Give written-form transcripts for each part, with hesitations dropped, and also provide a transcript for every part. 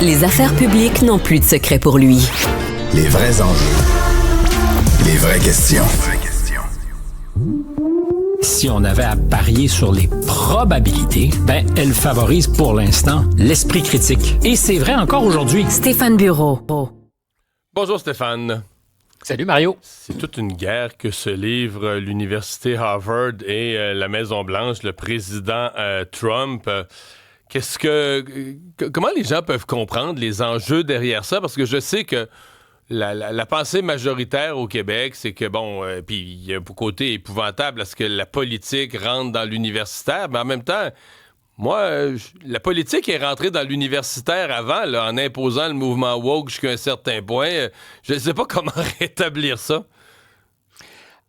Les affaires publiques n'ont plus de secret pour lui. Les vrais enjeux. Les vraies questions. Si on avait à parier sur les probabilités, elle favorise pour l'instant l'esprit critique. Et c'est vrai encore aujourd'hui. Stéphane Bureau. Bonjour Stéphane. Salut Mario. C'est toute une guerre que se livrent l'université Harvard et la Maison-Blanche, le président Trump. Comment les gens peuvent comprendre les enjeux derrière ça? Parce que je sais que la pensée majoritaire au Québec, c'est que, puis il y a un côté épouvantable à ce que la politique rentre dans l'universitaire, mais en même temps, moi, la politique est rentrée dans l'universitaire avant, là, en imposant le mouvement woke jusqu'à un certain point. Je ne sais pas comment rétablir ça.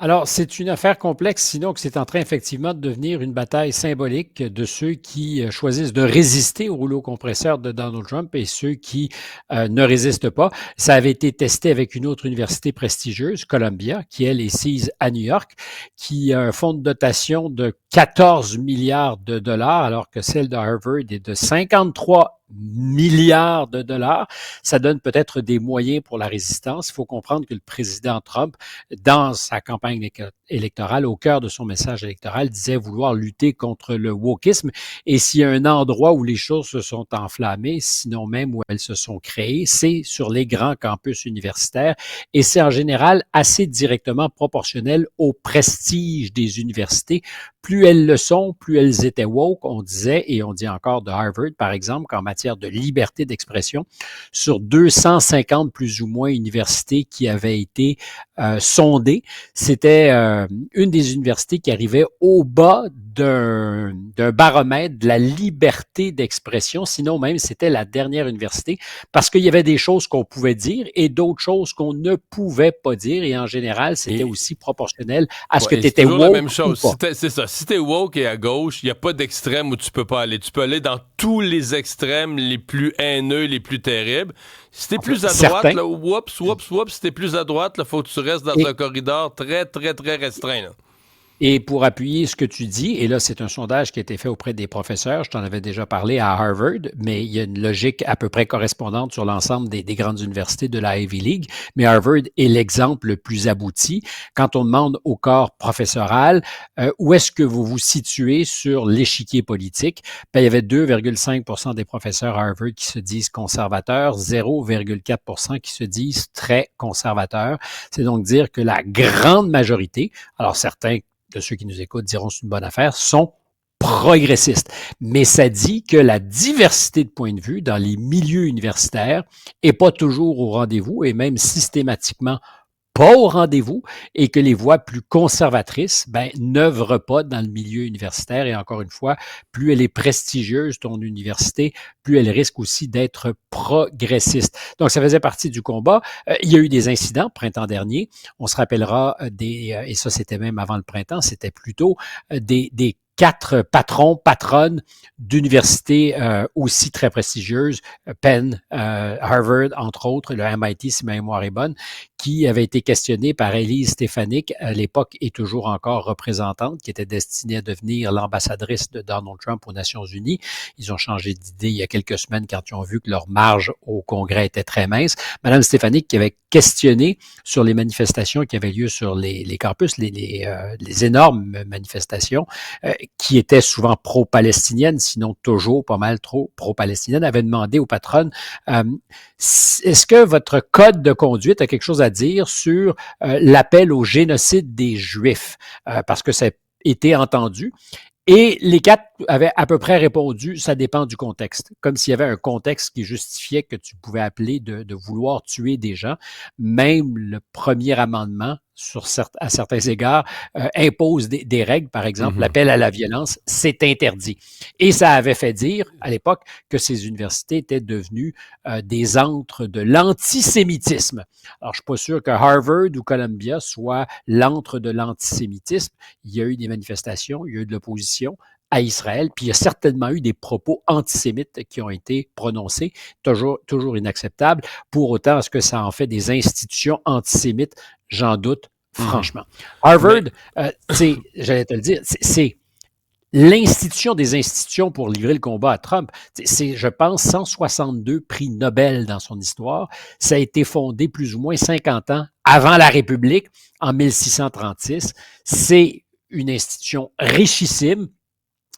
Alors, c'est une affaire complexe, sinon que c'est en train effectivement de devenir une bataille symbolique de ceux qui choisissent de résister au rouleau compresseur de Donald Trump et ceux qui ne résistent pas. Ça avait été testé avec une autre université prestigieuse, Columbia, qui, elle, est sise à New York, qui a un fonds de dotation de 14 milliards de dollars, alors que celle de Harvard est de 53 milliards de dollars. Ça donne peut-être des moyens pour la résistance. Il faut comprendre que le président Trump, dans sa campagne électorale, au cœur de son message électoral, disait vouloir lutter contre le wokisme. Et s'il y a un endroit où les choses se sont enflammées, sinon même où elles se sont créées, c'est sur les grands campus universitaires. Et c'est en général assez directement proportionnel au prestige des universités. Plus elles le sont, plus elles étaient woke, on disait, et on dit encore de Harvard, par exemple, qu'en matière de liberté d'expression, sur 250 plus ou moins universités qui avaient été sondées, c'était une des universités qui arrivait au bas d'un baromètre de la liberté d'expression, sinon même c'était la dernière université, parce qu'il y avait des choses qu'on pouvait dire et d'autres choses qu'on ne pouvait pas dire, et en général, c'était aussi proportionnel à ce que tu étais woke. C'est la même chose. Ou pas. C'est ça. Si t'es woke et à gauche, il n'y a pas d'extrême où tu peux pas aller. Tu peux aller dans tous les extrêmes les plus haineux, les plus terribles. Si t'es plus à droite, là, whoops, si t'es plus à droite, il faut que tu restes dans un corridor très, très, très restreint, là. Et pour appuyer ce que tu dis, et là, c'est un sondage qui a été fait auprès des professeurs, je t'en avais déjà parlé à Harvard, mais il y a une logique à peu près correspondante sur l'ensemble des grandes universités de la Ivy League, mais Harvard est l'exemple le plus abouti. Quand on demande au corps professoral où est-ce que vous vous situez sur l'échiquier politique, il y avait 2,5% des professeurs à Harvard qui se disent conservateurs, 0,4% qui se disent très conservateurs. C'est donc dire que la grande majorité, alors certains de ceux qui nous écoutent diront c'est une bonne affaire, sont progressistes. Mais ça dit que la diversité de points de vue dans les milieux universitaires est pas toujours au rendez-vous et même systématiquement pas au rendez-vous et que les voix plus conservatrices n'œuvrent pas dans le milieu universitaire. Et encore une fois, plus elle est prestigieuse, ton université, plus elle risque aussi d'être progressiste. Donc, ça faisait partie du combat. Il y a eu des incidents printemps dernier. On se rappellera et ça c'était même avant le printemps, c'était plutôt des 4 patronnes d'universités aussi très prestigieuses, Penn, Harvard, entre autres, le MIT, si ma mémoire est bonne, qui avait été questionné par Elise Stefanik, à l'époque et toujours encore représentante, qui était destinée à devenir l'ambassadrice de Donald Trump aux Nations Unies. Ils ont changé d'idée il y a quelques semaines quand ils ont vu que leur marge au Congrès était très mince. Madame Stefanik qui avait questionné sur les manifestations qui avaient lieu sur les campus, les énormes manifestations, qui étaient souvent pro-palestiniennes, sinon toujours pas mal trop pro-palestiniennes, avait demandé aux patronnes est-ce que votre code de conduite a quelque chose à dire sur l'appel au génocide des Juifs? Parce que ça a été entendu. Et les 4 avaient à peu près répondu, ça dépend du contexte. Comme s'il y avait un contexte qui justifiait que tu pouvais appeler de vouloir tuer des gens. Même le premier amendement, à certains égards, impose des règles. Par exemple, l'appel à la violence, c'est interdit. Et ça avait fait dire, à l'époque, que ces universités étaient devenues des antres de l'antisémitisme. Alors, je suis pas sûr que Harvard ou Columbia soit l'antre de l'antisémitisme. Il y a eu des manifestations, il y a eu de l'opposition à Israël, puis il y a certainement eu des propos antisémites qui ont été prononcés, toujours inacceptables. Pour autant, est-ce que ça en fait des institutions antisémites? J'en doute franchement. Harvard, j'allais te le dire, l'institution des institutions pour livrer le combat à Trump. C'est, je pense, 162 prix Nobel dans son histoire. Ça a été fondé plus ou moins 50 ans avant la République, en 1636. C'est une institution richissime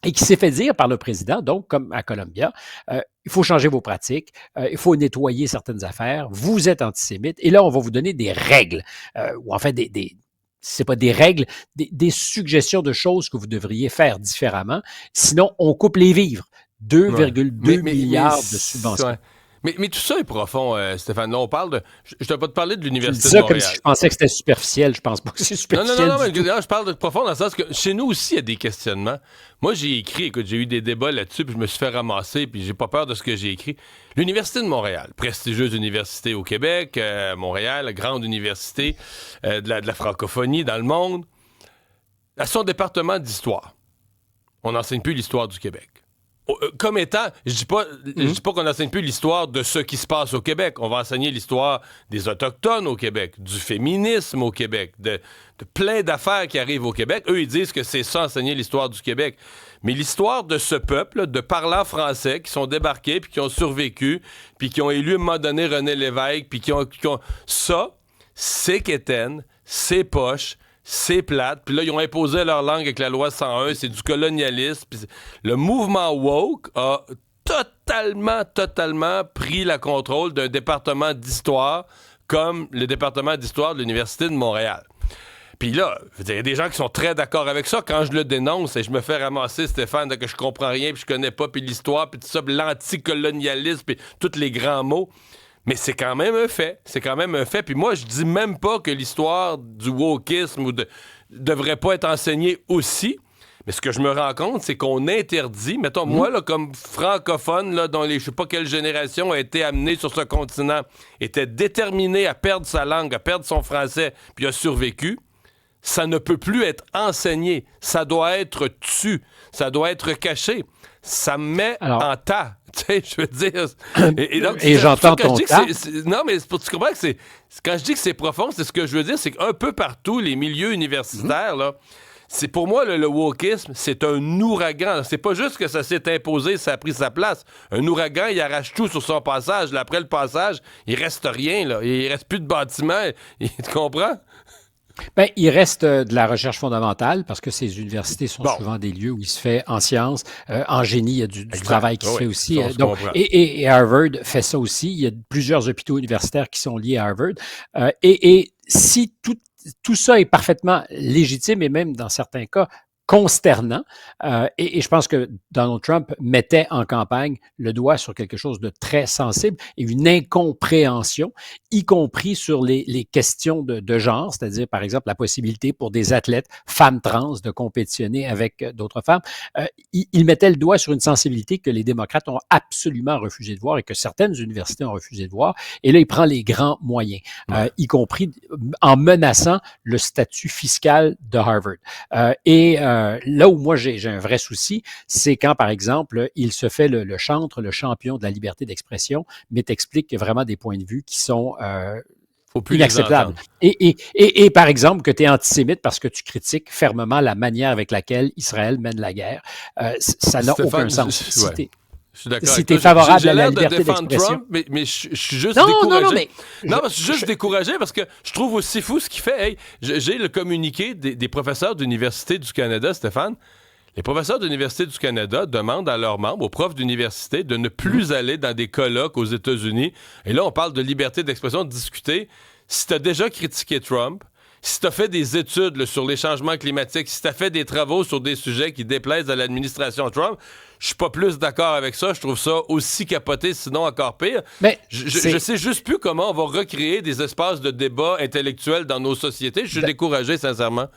et qui s'est fait dire par le président, donc comme à Columbia, il faut changer vos pratiques, il faut nettoyer certaines affaires, vous êtes antisémite, et là, on va vous donner des règles, ou en fait c'est pas des règles, des suggestions de choses que vous devriez faire différemment. Sinon, on coupe les vivres. 2,2 milliards de subventions. Ouais. Mais tout ça est profond, Stéphane. Là, on parle de... Je ne dois pas te parler de Tu dis l'Université de ça Montréal. comme si je pensais que c'était superficiel. Je pense pas que c'est superficiel. Non, mais je parle de profond dans le sens que chez nous aussi, il y a des questionnements. Moi, j'ai écrit, écoute, j'ai eu des débats là-dessus, puis je me suis fait ramasser, puis j'ai pas peur de ce que j'ai écrit. L'Université de Montréal, prestigieuse université au Québec, Montréal, grande université de la francophonie dans le monde, à son département d'histoire. On n'enseigne plus l'histoire du Québec. Comme étant, je dis pas qu'on n'enseigne plus l'histoire de ce qui se passe au Québec. On va enseigner l'histoire des Autochtones au Québec, du féminisme au Québec, de plein d'affaires qui arrivent au Québec. Eux, ils disent que c'est ça, enseigner l'histoire du Québec. Mais l'histoire de ce peuple, de parlants français qui sont débarqués, puis qui ont survécu, puis qui ont élu à un moment donné René Lévesque, puis qui ont... Ça, c'est quétaine, c'est poche, c'est plate. Puis là, ils ont imposé leur langue avec la loi 101. C'est du colonialisme. Puis le mouvement woke a totalement pris le contrôle d'un département d'histoire comme le département d'histoire de l'Université de Montréal. Puis là, il y a des gens qui sont très d'accord avec ça. Quand je le dénonce et je me fais ramasser, Stéphane, que je comprends rien, puis je connais pas, puis l'histoire, puis tout ça, puis l'anticolonialisme, puis tous les grands mots... Mais c'est quand même un fait. C'est quand même un fait. Puis moi, je dis même pas que l'histoire du wokisme devrait pas être enseignée aussi. Mais ce que je me rends compte, c'est qu'on interdit, mettons, moi, là, comme francophone, là, dont je sais pas quelle génération a été amenée sur ce continent, était déterminé à perdre sa langue, à perdre son français, puis a survécu, ça ne peut plus être enseigné. Ça doit être tu. Ça doit être caché. Ça me met en tas. Tu sais, je veux dire... Et j'entends ton tas. Non, mais tu comprends que c'est... Quand je dis que c'est profond, c'est ce que je veux dire, c'est qu'un peu partout, les milieux universitaires, là, c'est pour moi, le wokisme, c'est un ouragan. C'est pas juste que ça s'est imposé, ça a pris sa place. Un ouragan, il arrache tout sur son passage. Là, après le passage, il reste rien, là. Il reste plus de bâtiments. Tu comprends? Bien, il reste de la recherche fondamentale parce que ces universités sont souvent des lieux où il se fait en sciences, en génie, il y a du travail qui se fait aussi. Donc, et Harvard fait ça aussi. Il y a plusieurs hôpitaux universitaires qui sont liés à Harvard. Et si tout ça est parfaitement légitime et même dans certains cas consternant, et je pense que Donald Trump mettait en campagne le doigt sur quelque chose de très sensible et une incompréhension, y compris sur les questions de genre, c'est-à-dire par exemple la possibilité pour des athlètes femmes trans de compétitionner avec d'autres femmes. Il mettait le doigt sur une sensibilité que les démocrates ont absolument refusé de voir et que certaines universités ont refusé de voir. Et là, il prend les grands moyens, y compris en menaçant le statut fiscal de Harvard. Là où moi j'ai un vrai souci, c'est quand, par exemple, il se fait le chantre, le champion de la liberté d'expression, mais t'explique vraiment des points de vue qui sont inacceptables. Et par exemple, que tu es antisémite parce que tu critiques fermement la manière avec laquelle Israël mène la guerre. Ça n'a aucun sens. Je suis d'accord. Si tu es favorable à la liberté d'expression. Trump, mais je suis juste découragé. Non, je suis juste découragé parce que je trouve aussi fou ce qu'il fait. Hey, j'ai le communiqué des professeurs d'Université du Canada, Stéphane. Les professeurs d'Université du Canada demandent à leurs membres, aux profs d'université, de ne plus aller dans des colloques aux États-Unis. Et là, on parle de liberté d'expression, de discuter. Si tu as déjà critiqué Trump, si tu as fait des études là, sur les changements climatiques, si tu as fait des travaux sur des sujets qui déplaisent à l'administration Trump, je suis pas plus d'accord avec ça. Je trouve ça aussi capoté, sinon encore pire. Mais je sais juste plus comment on va recréer des espaces de débat intellectuel dans nos sociétés. Je suis découragé, sincèrement.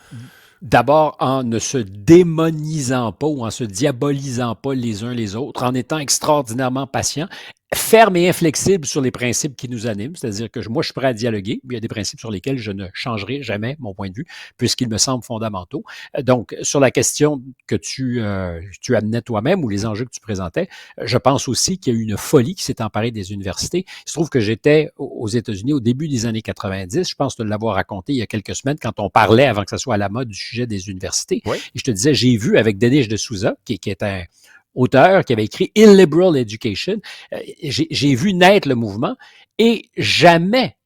D'abord, en ne se démonisant pas ou en se diabolisant pas les uns les autres, en étant extraordinairement patient ferme et inflexible sur les principes qui nous animent, c'est-à-dire que moi, je suis prêt à dialoguer, mais il y a des principes sur lesquels je ne changerai jamais mon point de vue, puisqu'ils me semblent fondamentaux. Donc, sur la question que tu amenais toi-même ou les enjeux que tu présentais, je pense aussi qu'il y a eu une folie qui s'est emparée des universités. Il se trouve que j'étais aux États-Unis au début des années 90, je pense te l'avoir raconté il y a quelques semaines, quand on parlait, avant que ça soit à la mode, du sujet des universités. Oui. Et je te disais, j'ai vu avec Denis de Souza, qui est un auteur qui avait écrit Illiberal Education, j'ai vu naître le mouvement et jamais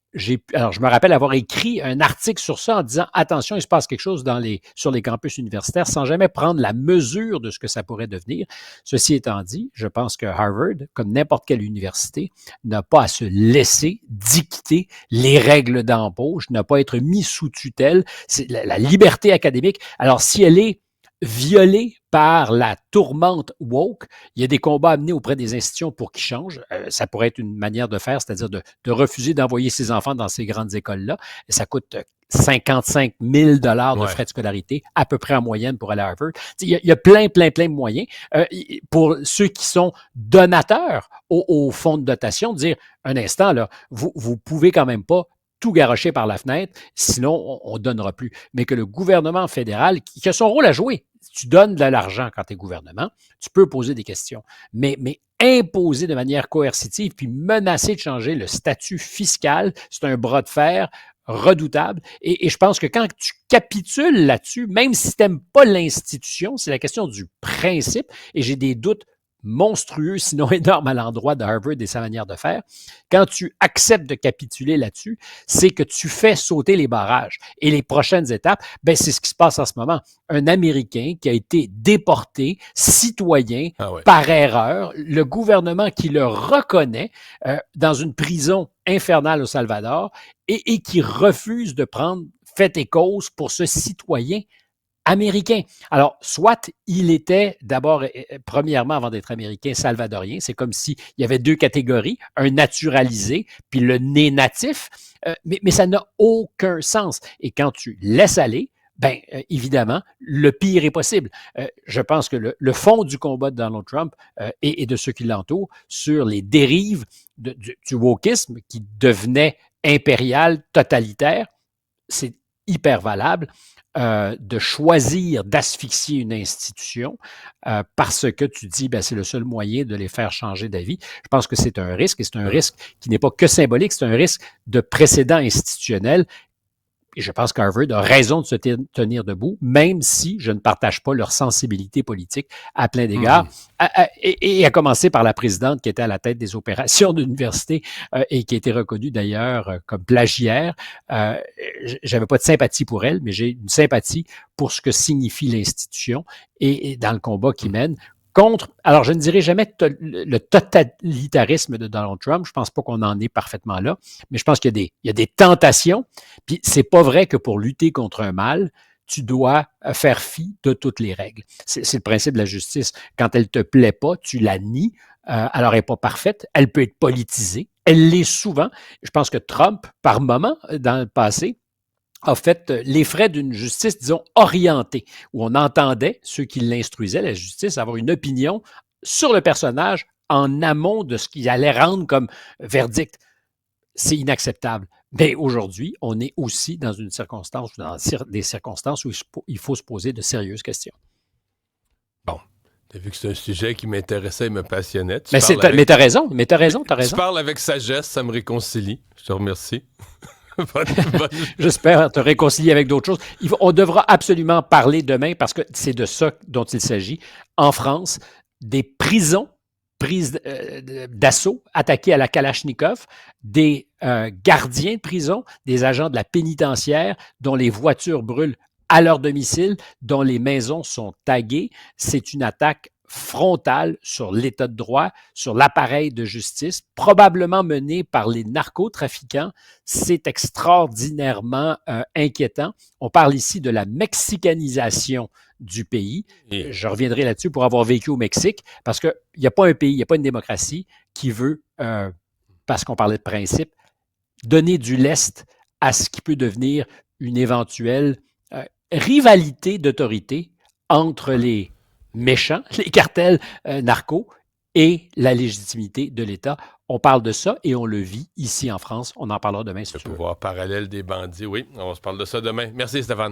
alors, je me rappelle avoir écrit un article sur ça en disant attention, il se passe quelque chose sur les campus universitaires sans jamais prendre la mesure de ce que ça pourrait devenir. Ceci étant dit, je pense que Harvard, comme n'importe quelle université, n'a pas à se laisser dicter les règles d'embauche, n'a pas à être mis sous tutelle. C'est la liberté académique. Alors, si elle est violée par la tourmente woke, il y a des combats à mener auprès des institutions pour qu'ils changent. Ça pourrait être une manière de faire, c'est-à-dire de refuser d'envoyer ses enfants dans ces grandes écoles-là. Et ça coûte 55 000 $ de frais de scolarité, à peu près en moyenne pour aller à Harvard. Il y a plein de moyens. Pour ceux qui sont donateurs au fonds de dotation, de dire, un instant, là, vous pouvez quand même pas tout garocher par la fenêtre, sinon on ne donnera plus. Mais que le gouvernement fédéral, qui a son rôle à jouer, tu donnes de l'argent quand tu es gouvernement, tu peux poser des questions. Mais imposer de manière coercitive puis menacer de changer le statut fiscal, c'est un bras de fer redoutable. Et je pense que quand tu capitules là-dessus, même si tu n'aimes pas l'institution, c'est la question du principe, et j'ai des doutes monstrueux, sinon énorme à l'endroit de Harvard et sa manière de faire. Quand tu acceptes de capituler là-dessus, c'est que tu fais sauter les barrages. Et les prochaines étapes, ben c'est ce qui se passe en ce moment. Un Américain qui a été déporté, citoyen, par erreur, le gouvernement qui le reconnaît dans une prison infernale au Salvador et qui refuse de prendre fait et cause pour ce citoyen américain. Alors, soit il était d'abord, premièrement, avant d'être américain, salvadorien. C'est comme s'il y avait deux catégories, un naturalisé, puis le né natif, mais ça n'a aucun sens. Et quand tu laisses aller, ben évidemment, le pire est possible. Je pense que le fond du combat de Donald Trump et de ceux qui l'entourent sur les dérives du wokisme qui devenait impérial, totalitaire, c'est hyper valable. De choisir d'asphyxier une institution parce que tu dis ben, c'est le seul moyen de les faire changer d'avis. Je pense que c'est un risque et c'est un risque qui n'est pas que symbolique, c'est un risque de précédent institutionnel. Et je pense qu'Harvard a raison de se tenir debout, même si je ne partage pas leur sensibilité politique à plein d'égards. Et à commencer par la présidente qui était à la tête des opérations de l'université et qui a été reconnue d'ailleurs comme plagiaire. J'avais pas de sympathie pour elle, mais j'ai une sympathie pour ce que signifie l'institution et dans le combat qu'il mène. Alors je ne dirais jamais le totalitarisme de Donald Trump, je pense pas qu'on en est parfaitement là, mais je pense qu'il y a des tentations, puis c'est pas vrai que pour lutter contre un mal, tu dois faire fi de toutes les règles. C'est le principe de la justice. Quand elle te plaît pas, tu la nies, alors elle n'est pas parfaite, elle peut être politisée, elle l'est souvent. Je pense que Trump, par moment, dans le passé, a fait les frais d'une justice, disons, orientée, où on entendait ceux qui l'instruisaient, la justice, avoir une opinion sur le personnage en amont de ce qu'il allait rendre comme verdict. C'est inacceptable. Mais aujourd'hui, on est aussi dans une circonstance, dans des circonstances où il faut se poser de sérieuses questions. Bon. T'as vu que c'est un sujet qui m'intéressait et me passionnait. Mais t'as raison. Tu parles avec sagesse, ça me réconcilie. Je te remercie. J'espère te réconcilier avec d'autres choses. On devra absolument parler demain parce que c'est de ça dont il s'agit. En France, des prisons prises d'assaut, attaquées à la Kalachnikov, des gardiens de prison, des agents de la pénitentiaire dont les voitures brûlent à leur domicile, dont les maisons sont taguées. C'est une attaque frontale sur l'état de droit, sur l'appareil de justice, probablement menée par les narcotrafiquants. C'est extraordinairement inquiétant. On parle ici de la mexicanisation du pays. Je reviendrai là-dessus pour avoir vécu au Mexique, parce qu'il n'y a pas un pays, il n'y a pas une démocratie qui veut, parce qu'on parlait de principe, donner du lest à ce qui peut devenir une éventuelle rivalité d'autorité entre les méchants, les cartels narcos et la légitimité de l'État. On parle de ça et on le vit ici en France. On en parlera demain, si Le tu veux. pouvoir parallèle des bandits, oui. On se parle de ça demain. Merci, Stéphane.